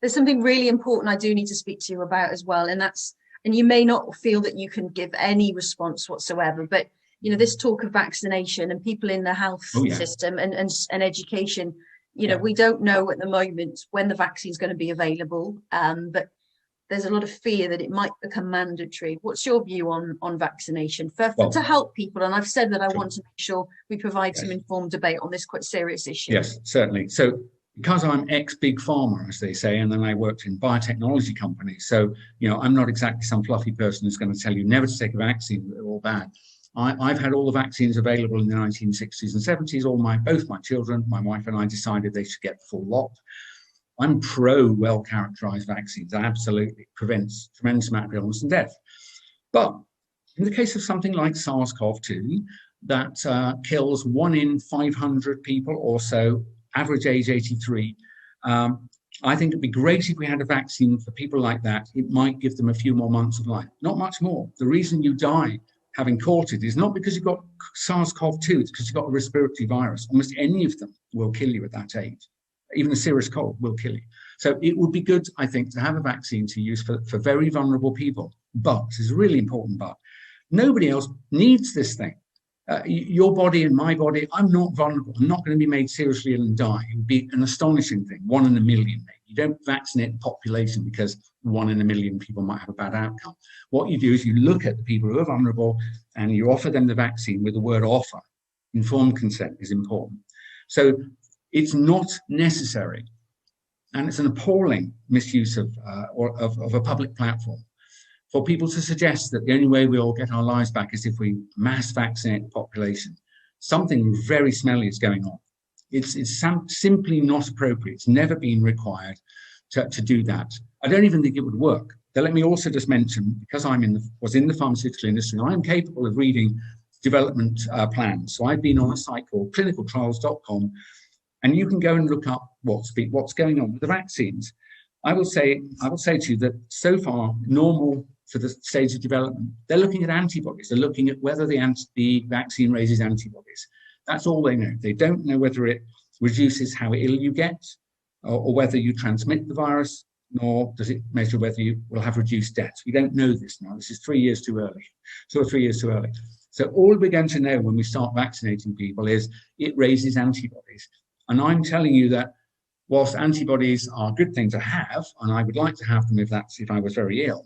there's something really important I do need to speak to you about as well, and that's, and you may not feel that you can give any response whatsoever, but this talk of vaccination and people in the health system and education, we don't know at the moment when the vaccine is going to be available, but there's a lot of fear that it might become mandatory. What's your view on vaccination to help people? And I've said that I want to make sure we provide some informed debate on this quite serious issue. Yes, certainly. So because I'm ex-big pharma, as they say, and then I worked in biotechnology companies, so I'm not exactly some fluffy person who's going to tell you never to take a vaccine, they're all bad. I've had all the vaccines available in the 1960s and 70s. Both my children, my wife and I, decided they should get the full lot. I'm pro well-characterized vaccines. That absolutely prevents a tremendous amount of illness and death. But in the case of something like SARS-CoV-2, that kills 1 in 500 people or so, average age 83, I think it'd be great if we had a vaccine for people like that. It might give them a few more months of life, not much more. The reason you die having caught it is not because you've got SARS-CoV-2, it's because you've got a respiratory virus. Almost any of them will kill you at that age. Even a serious cold will kill you. So it would be good, I think, to have a vaccine to use for very vulnerable people. But, this is a really important but, nobody else needs this thing. Your body and my body, I'm not vulnerable. I'm not going to be made seriously ill and die. It would be an astonishing thing, 1 in a million maybe. You don't vaccinate the population because 1 in a million people might have a bad outcome. What you do is you look at the people who are vulnerable and you offer them the vaccine with the word offer. Informed consent is important. So it's not necessary, and it's an appalling misuse of a public platform for people to suggest that the only way we all get our lives back is if we mass vaccinate the population. Something very smelly is going on. It's simply not appropriate. It's never been required to do that. I don't even think it would work. Now, let me also just mention, because I was in the pharmaceutical industry, I'm capable of reading development plans. So I've been on a site called clinicaltrials.com, and you can go and look up what's going on with the vaccines. I will say to you that so far, normal for the stage of development, they're looking at antibodies. They're looking at whether the vaccine raises antibodies. That's all they know. They don't know whether it reduces how ill you get or whether you transmit the virus, nor does it measure whether you will have reduced deaths. We don't know this now. This is 3 years too early, 2 or 3 years too early. So all we're going to know when we start vaccinating people is it raises antibodies. And I'm telling you that whilst antibodies are a good thing to have, and I would like to have them if I was very ill,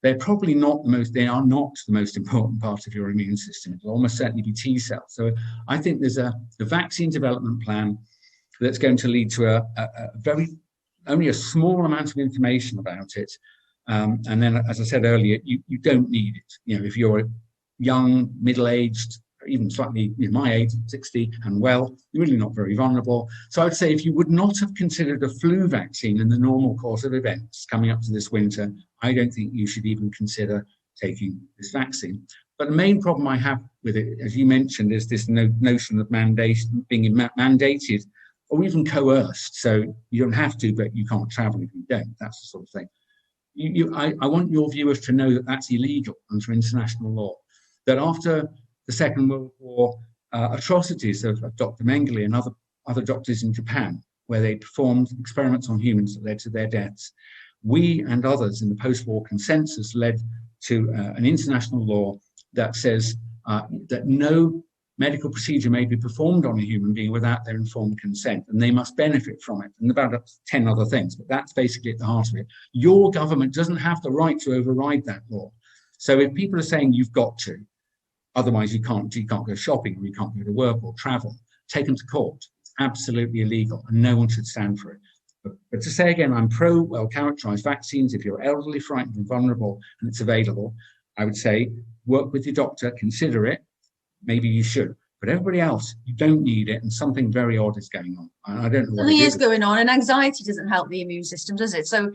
they're probably not they are not the most important part of your immune system. It'll almost certainly be T cells. So I think there's the vaccine development plan that's going to lead to only a small amount of information about it. And then, as I said earlier, you don't need it. If you're young, middle-aged, even slightly my age, 60 and well, you're really not very vulnerable. So I'd say if you would not have considered a flu vaccine in the normal course of events coming up to this winter, I don't think you should even consider taking this vaccine. But the main problem I have with it, as you mentioned, is this notion of being mandated or even coerced. So you don't have to, but you can't travel if you don't. That's the sort of thing. I want your viewers to know that that's illegal under international law. That after the Second World War atrocities of Dr. Mengele and other doctors in Japan, where they performed experiments on humans that led to their deaths, we and others in the post-war consensus led to an international law that says that no medical procedure may be performed on a human being without their informed consent, and they must benefit from it, and about 10 other things, but that's basically at the heart of it. Your government doesn't have the right to override that law. So if people are saying you've got to, otherwise you can't go shopping, or you can't go to work or travel, take them to court. It's absolutely illegal, and no one should stand for it. But to say again, I'm pro well-characterized vaccines. If you're elderly, frightened, and vulnerable, and it's available, I would say work with your doctor, consider it. Maybe you should. But everybody else, you don't need it, and something very odd is going on. I don't know what something is going on, and anxiety doesn't help the immune system, does it? So